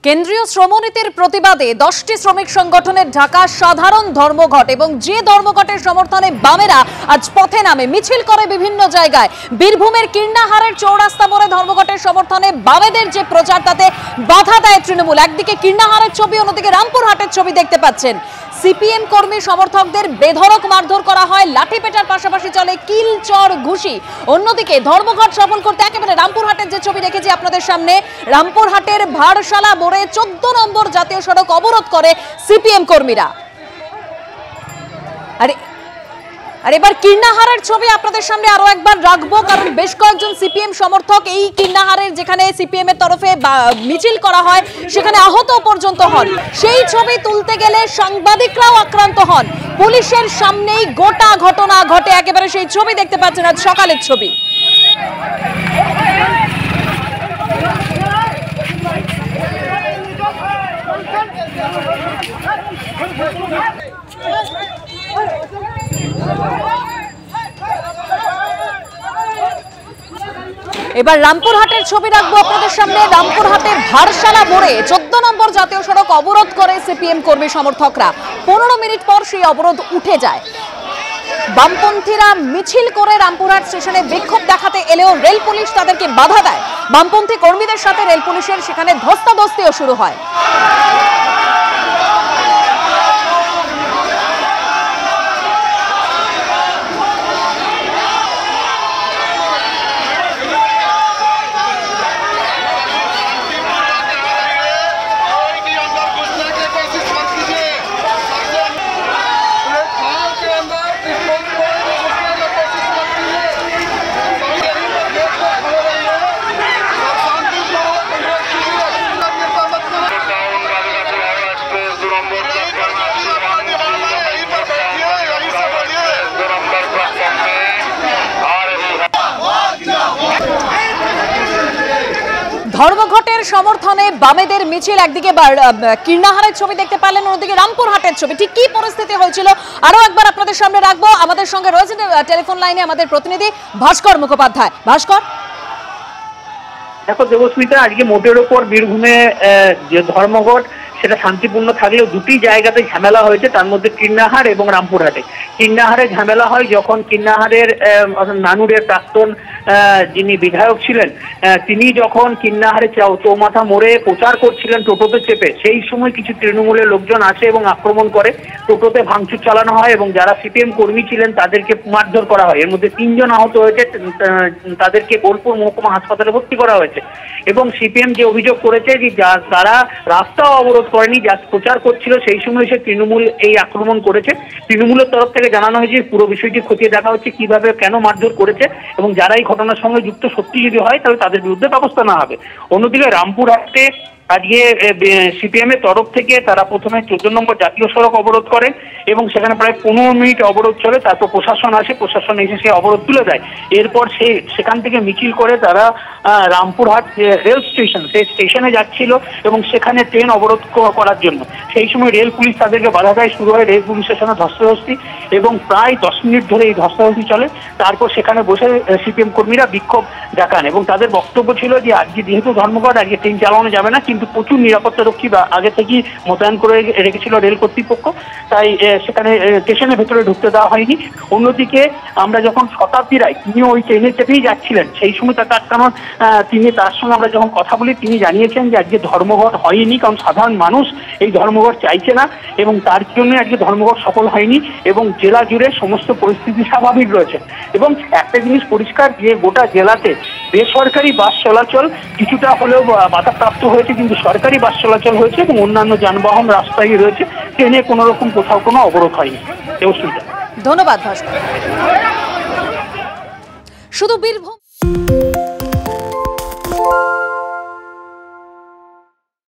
কেন্দ্রীয় শ্রমনীতির প্রতিবাদে 10টি শ্রমিক সংগঠনের ঢাকা সাধারণ ধর্মঘট এবং যে ধর্মঘটের সমর্থনে বামেরা আজ পথে নামে মিছিল করে বিভিন্ন জায়গায়। বীরভূমের কীর্ণাহারের চৌরাস্তা মোড়ে ধর্মঘটের সমর্থনে বামেদের যে প্রচার তাতে বাধা দেয় তৃণমূল। একদিকে কীর্ণাহারের ছবি, অন্যদিকে রামপুরহাটের ছবি দেখতে পাচ্ছেন। সিপিএম কর্মী সমর্থকদের বেধড়ক মারধর করা হয়, লাঠিপেটার পাশাপাশি চলে কিল, চড়, ঘুষি। অন্যদিকে ধর্মঘট সফল করতে একেবারে রামপুরহাটের যে ছবি রেখেছি আপনাদের সামনে, রামপুরহাটের ভাড়শালা মোড়ে 14 নম্বর জাতীয় সড়ক অবরোধ করে সিপিএম কর্মীরা। আর এবার কীর্ণাহারের ছবি আপনাদের সামনে আরো একবার রাখবো, কারণ বেশ কয়েকজন সিপিএম সমর্থক এই কীর্ণাহারের যেখানে সিপিএম এর তরফে মিছিল করা হয় সেখানে আহত পর্যন্ত হন। সেই ছবি তুলতে গেলে সাংবাদিকরাও আক্রান্ত হন। পুলিশের সামনেই গোটা ঘটনা ঘটে। একেবারে সেই ছবি দেখতে পাচ্ছেন আজ সকালের ছবি। এবার রামপুরহাটের ছবি রাখবো আপনাদের সামনে। রামপুরহাটের ভাড়শালা মোড়ে 14 নম্বর জাতীয় সড়ক অবরোধ করে সিপিএম কর্মী সমর্থকরা। 15 মিনিট পর সেই অবরোধ উঠে যায়। বামপন্থীরা মিছিল করে রামপুরহাট স্টেশনে বিক্ষোভ দেখাতে এলেও রেল পুলিশ তাদেরকে বাধা দেয়। বামপন্থী কর্মীদের সাথে রেল পুলিশের সেখানে ধস্তাধস্তিও শুরু হয়। ধর্মঘটের সমর্থনে বামেদের মিছিল, একদিকে কীর্ণাহারের ছবি দেখতে পারলেন, অন্যদিকে রামপুরহাটের ছবি। ঠিক কি পরিস্থিতি হয়েছিল আরো একবার আপনাদের সামনে রাখবো। আমাদের সঙ্গে রয়েছে টেলিফোন লাইনে আমাদের প্রতিনিধি ভাস্কর মুখোপাধ্যায়। ভাস্কর, দেখো দেবস্মিতা, আজকে মোটের ওপর বীরভূমে যে ধর্মঘট সেটা শান্তিপূর্ণ থাকলেও দুটি জায়গাতে ঝামেলা হয়েছে, তার মধ্যে কীর্ণাহার এবং রামপুরহাটে। কীর্ণাহারে ঝামেলা হয় যখন কীর্ণাহারের নানুরের প্রাক্তন যিনি বিধায়ক ছিলেন তিনি যখন কীর্ণাহারে চৌমাথা মোড়ে প্রচার করছিলেন টোটোতে চেপে, সেই সময় কিছু তৃণমূলের লোকজন আসে এবং আক্রমণ করে। টোটোতে ভাঙচুর চালানো হয় এবং যারা সিপিএম কর্মী ছিলেন তাদেরকে মারধর করা হয়। এর মধ্যে 3 জন আহত হয়েছে, তাদেরকে বোলপুর মহকুমা হাসপাতালে ভর্তি করা হয়েছে। এবং সিপিএম যে অভিযোগ করেছে যে তারা রাস্তাও অবরোধ করেনি, যা প্রচার করছিল সেই সময় সে তৃণমূল এই আক্রমণ করেছে। তৃণমূলের তরফ থেকে জানানো হয়েছে পুরো বিষয়টি খতিয়ে দেখা হচ্ছে কিভাবে কেন মারধর করেছে এবং যারা এই ঘটনার সঙ্গে যুক্ত সত্যি যদি হয় তাহলে তাদের বিরুদ্ধে ব্যবস্থা নেওয়া হবে। অন্যদিকে রামপুরহাটে আজকে সিপিএম এর তরফ থেকে তারা প্রথমে 14 নম্বর জাতীয় সড়ক অবরোধ করে এবং সেখানে প্রায় 15 মিনিট অবরোধ চলে। তারপর প্রশাসন আসে, প্রশাসন এসে সে অবরোধ তুলে দেয়। এরপর সেখান থেকে মিছিল করে তারা রামপুরহাট রেল স্টেশন, সেই স্টেশনে যাচ্ছিল এবং সেখানে ট্রেন অবরোধ করার জন্য। সেই সময় রেল পুলিশ তাদেরকে বাধা দেয়, শুরু হয় রেল পুলিশের সঙ্গে ধস্তাধস্তি এবং প্রায় 10 মিনিট ধরে এই ধস্তাধস্তি চলে। তারপর সেখানে বসে সিপিএম কর্মীরা বিক্ষোভ দেখান এবং তাদের বক্তব্য ছিল যে আজকে যেহেতু ধর্মঘট, আজকে ট্রেন চালানো যাবে না, কিন্তু প্রচুর নিরাপত্তা রক্ষী আগে থেকেই মোতায়েন করে রেখেছিল রেল কর্তৃপক্ষ, তাই সেখানে স্টেশনের ভেতরে ঢুকতে দেওয়া হয়নি। অন্যদিকে আমরা যখন শতাব্দী রায় তিনিও ওই ট্রেনের চেপেই যাচ্ছিলেন, সেই সময় তাকে আটকানোর তার সঙ্গে আমরা যখন কথা বলি তিনি জানিয়েছেন যে আজকে ধর্মঘট হয়নি, কারণ সাধারণ মানুষ এই ধর্মঘট চাইছে না এবং তার জন্য আজকে ধর্মঘট সফল হয়নি এবং জেলা জুড়ে সমস্ত পরিস্থিতি স্বাভাবিক রয়েছে। এবং একটা জিনিস পরিষ্কার যে গোটা জেলাতে বেসরকারি বাস চলাচল কিছুটা হলেও বাধাপ্রাপ্ত হয়েছে, কিন্তু সরকারি বাস চলাচল হয়েছে এবং অন্যান্য যানবাহন রাস্তায় রয়েছে। ট্রেনে কোনো রকম কোথাও কোনো অবরোধ হয়নি। ধন্যবাদ ভাস্কর। শুধু বীরভূম